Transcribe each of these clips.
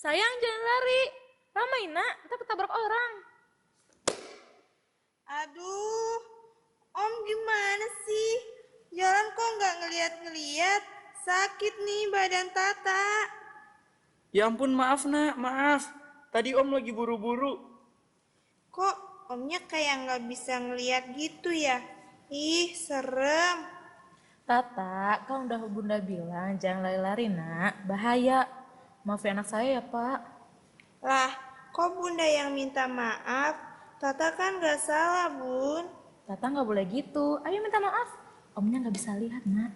Sayang, jangan lari. Ramai, nak. Kita ketabrak orang. Aduh, Om gimana sih? Jalan kok nggak ngeliat-ngeliat? Sakit nih badan Tata. Ya ampun, maaf nak, maaf. Tadi om lagi buru-buru. Kok Omnya kayak nggak bisa ngeliat gitu ya? Ih, serem. Tata, kan udah bunda bilang jangan lari-lari, nak. Bahaya. Maafin anak saya ya, Pak. Lah, kok Bunda yang minta maaf? Tata kan nggak salah, Bun. Tata nggak boleh gitu. Ayo minta maaf. Omnya nggak bisa lihat, nak.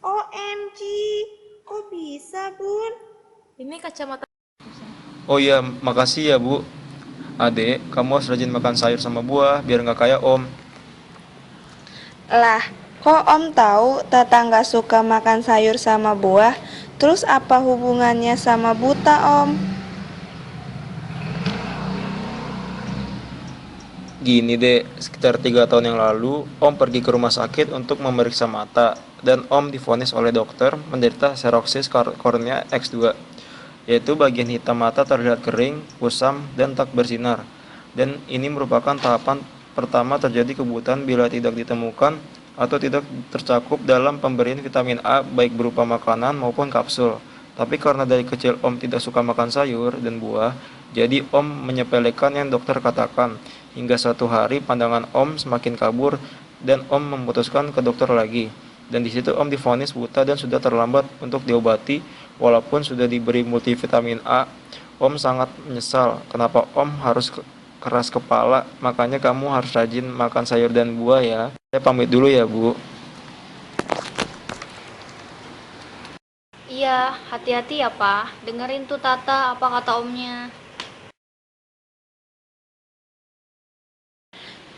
OMG, kok bisa, Bun? Ini kacamata. Oh iya, makasih ya Bu. Adek, kamu harus rajin makan sayur sama buah biar nggak kayak Om. Lah, kok Om tahu Tata nggak suka makan sayur sama buah? Terus apa hubungannya sama buta, Om? Gini deh, sekitar 3 tahun yang lalu, Om pergi ke rumah sakit untuk memeriksa mata, dan Om divonis oleh dokter menderita seroksis kornea X2, yaitu bagian hitam mata terlihat kering, kusam, dan tak bersinar. Dan ini merupakan tahapan pertama terjadi kebutaan bila tidak ditemukan atau tidak tercakup dalam pemberian vitamin A baik berupa makanan maupun kapsul. Tapi karena dari kecil Om tidak suka makan sayur dan buah, jadi Om menyepelekan yang dokter katakan. Hingga suatu hari pandangan Om semakin kabur dan Om memutuskan ke dokter lagi. Dan di situ Om divonis buta dan sudah terlambat untuk diobati walaupun sudah diberi multivitamin A. Om sangat menyesal kenapa Om harus keras kepala. Makanya kamu harus rajin makan sayur dan buah ya. Saya pamit dulu ya, Bu. Iya, hati-hati ya, Pak. Dengerin tuh Tata apa kata omnya.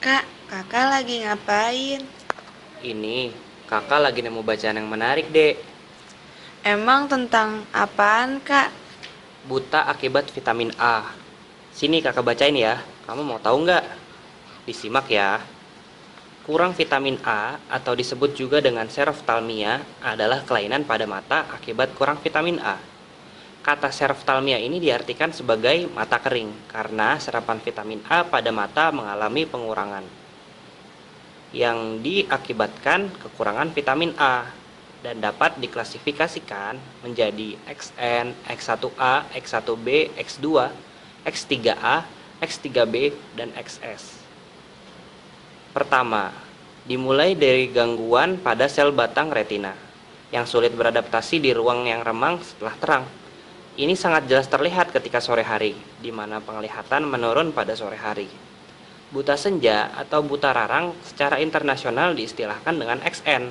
Kak, kakak lagi ngapain? Ini, kakak lagi nemu bacaan yang menarik, Dek. Emang tentang apaan, Kak? Buta akibat vitamin A. Sini kakak bacain ya. Kamu mau tahu nggak? Disimak ya. Kurang vitamin A atau disebut juga dengan seroftalmia adalah kelainan pada mata akibat kurang vitamin A. Kata seroftalmia ini diartikan sebagai mata kering karena serapan vitamin A pada mata mengalami pengurangan yang diakibatkan kekurangan vitamin A dan dapat diklasifikasikan menjadi XN, X1A, X1B, X2, X3A, X3B, dan XS. Pertama, dimulai dari gangguan pada sel batang retina yang sulit beradaptasi di ruang yang remang setelah terang. Ini sangat jelas terlihat ketika sore hari, di mana penglihatan menurun pada sore hari. Buta senja atau buta rarang secara internasional diistilahkan dengan XN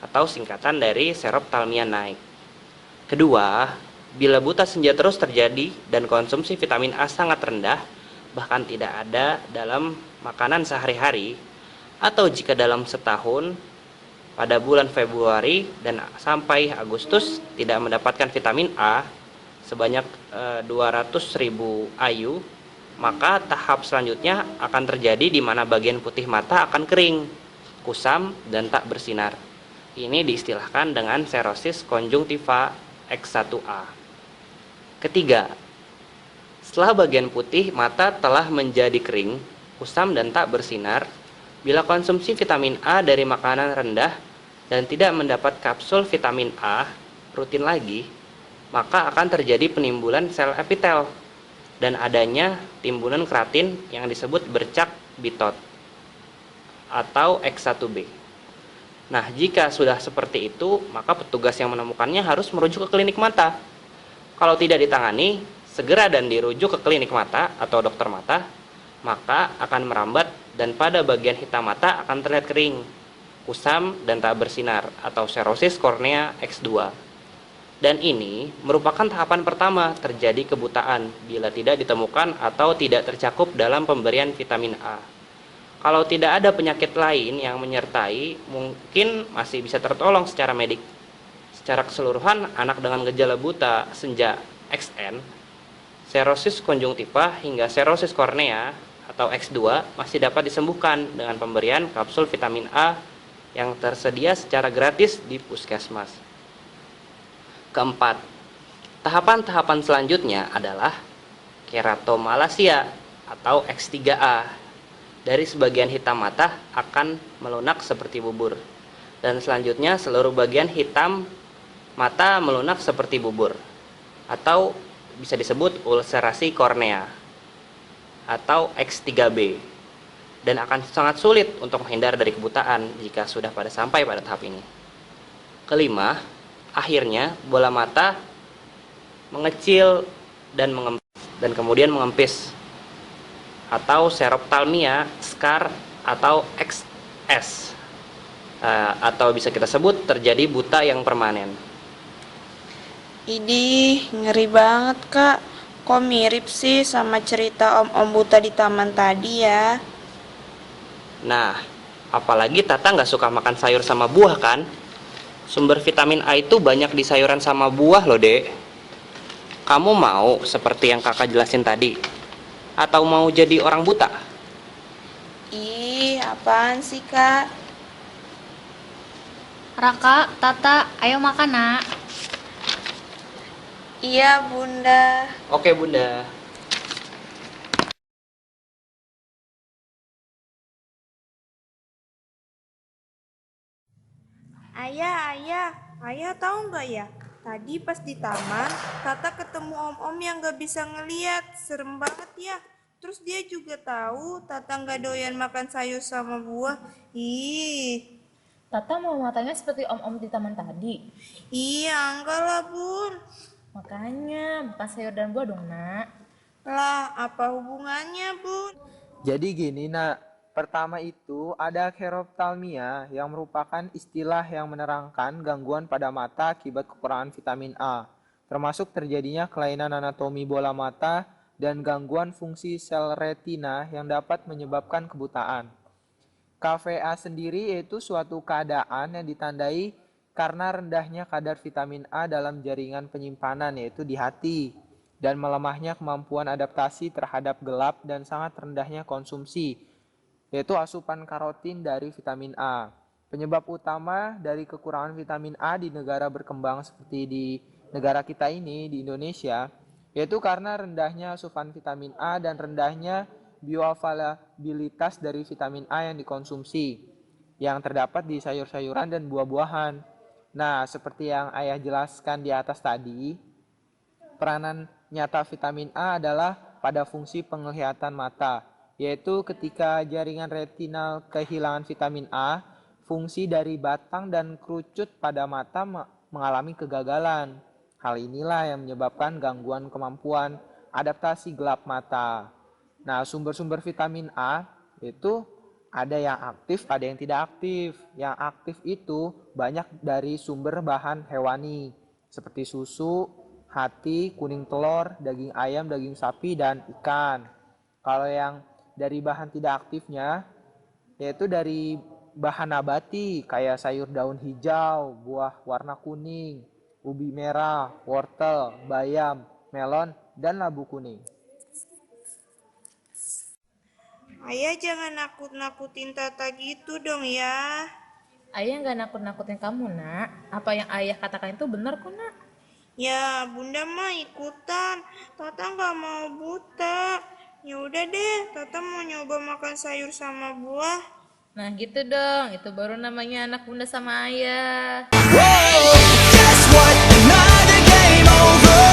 atau singkatan dari seroftalmia naik. Kedua, bila buta senja terus terjadi dan konsumsi vitamin A sangat rendah, bahkan tidak ada dalam makanan sehari-hari, atau jika dalam setahun pada bulan Februari dan sampai Agustus tidak mendapatkan vitamin A sebanyak 200.000 IU, maka tahap selanjutnya akan terjadi di mana bagian putih mata akan kering, kusam, dan tak bersinar. Ini diistilahkan dengan serosis konjungtiva X1A. Ketiga, setelah bagian putih mata telah menjadi kering, kusam, dan tak bersinar, bila konsumsi vitamin A dari makanan rendah dan tidak mendapat kapsul vitamin A rutin lagi, maka akan terjadi penimbulan sel epitel dan adanya timbunan keratin yang disebut bercak bitot atau X1B. Nah, jika sudah seperti itu, maka petugas yang menemukannya harus merujuk ke klinik mata. Kalau tidak ditangani, segera dan dirujuk ke klinik mata atau dokter mata, maka akan merambat dan pada bagian hitam mata akan terlihat kering, kusam, dan tak bersinar atau serosis kornea X2. Dan ini merupakan tahapan pertama terjadi kebutaan bila tidak ditemukan atau tidak tercakup dalam pemberian vitamin A. Kalau tidak ada penyakit lain yang menyertai, mungkin masih bisa tertolong secara medik. Secara keseluruhan, anak dengan gejala buta senja XN, serosis konjungtiva hingga serosis kornea atau X2 masih dapat disembuhkan dengan pemberian kapsul vitamin A yang tersedia secara gratis di puskesmas. Keempat, Tahapan-tahapan selanjutnya adalah keratomalacia atau X3A. Dari sebagian hitam mata akan melunak seperti bubur. Dan selanjutnya seluruh bagian hitam mata melunak seperti bubur. Atau bisa disebut ulcerasi kornea atau X3B. Dan akan sangat sulit untuk menghindar dari kebutaan jika sudah sampai pada tahap ini. Kelima, akhirnya bola mata mengecil dan kemudian mengempis atau seroptalmia, scar atau XS, atau bisa kita sebut terjadi buta yang permanen. Idih, ngeri banget kak. Kok mirip sih sama cerita om-om buta di taman tadi ya? Nah, apalagi Tata nggak suka makan sayur sama buah kan? Sumber vitamin A itu banyak di sayuran sama buah loh, Dek. Kamu mau seperti yang kakak jelasin tadi? Atau mau jadi orang buta? Ih, apaan sih kak? Raka, Tata, ayo makan nak. Iya bunda. Oke, Bunda. Ayah tahu nggak ya? Tadi pas di taman, Tata ketemu om-om yang nggak bisa ngeliat, serem banget ya. Terus dia juga tahu Tata nggak doyan makan sayur sama buah. Ih, Tata mau matanya seperti om-om di taman tadi. iya enggak lah bun. Makanya bukan sayur dan buah dong nak. Lah, apa hubungannya bun? Jadi gini nak, pertama itu ada keroptalmia yang merupakan istilah yang menerangkan gangguan pada mata akibat kekurangan vitamin A, termasuk terjadinya kelainan anatomi bola mata dan gangguan fungsi sel retina yang dapat menyebabkan kebutaan. KVA sendiri yaitu suatu keadaan yang ditandai karena rendahnya kadar vitamin A dalam jaringan penyimpanan yaitu di hati dan melemahnya kemampuan adaptasi terhadap gelap dan sangat rendahnya konsumsi yaitu asupan karotin dari vitamin A. Penyebab utama dari kekurangan vitamin A di negara berkembang seperti di negara kita ini, di Indonesia, yaitu karena rendahnya asupan vitamin A dan rendahnya bioavailabilitas dari vitamin A yang dikonsumsi, yang terdapat di sayur-sayuran dan buah-buahan. Nah, seperti yang ayah jelaskan di atas tadi, peranan nyata vitamin A adalah pada fungsi penglihatan mata, yaitu ketika jaringan retinal kehilangan vitamin A, fungsi dari batang dan kerucut pada mata mengalami kegagalan. Hal inilah yang menyebabkan gangguan kemampuan adaptasi gelap mata. Nah, sumber-sumber vitamin A itu ada yang aktif, ada yang tidak aktif. Yang aktif itu banyak dari sumber bahan hewani, seperti susu, hati, kuning telur, daging ayam, daging sapi, dan ikan. Kalau yang dari bahan tidak aktifnya, yaitu dari bahan nabati, kayak sayur daun hijau, buah warna kuning, ubi merah, wortel, bayam, melon, dan labu kuning. Ayah jangan nakut-nakutin Tata gitu dong ya. Ayah nggak nakut-nakutin kamu nak. Apa yang ayah katakan itu benar kok nak. Ya, bunda mah ikutan. Tata nggak mau buta. Ya udah deh, Tata mau nyoba makan sayur sama buah. Nah gitu dong, itu baru namanya anak bunda sama ayah. Guess what? Another game over.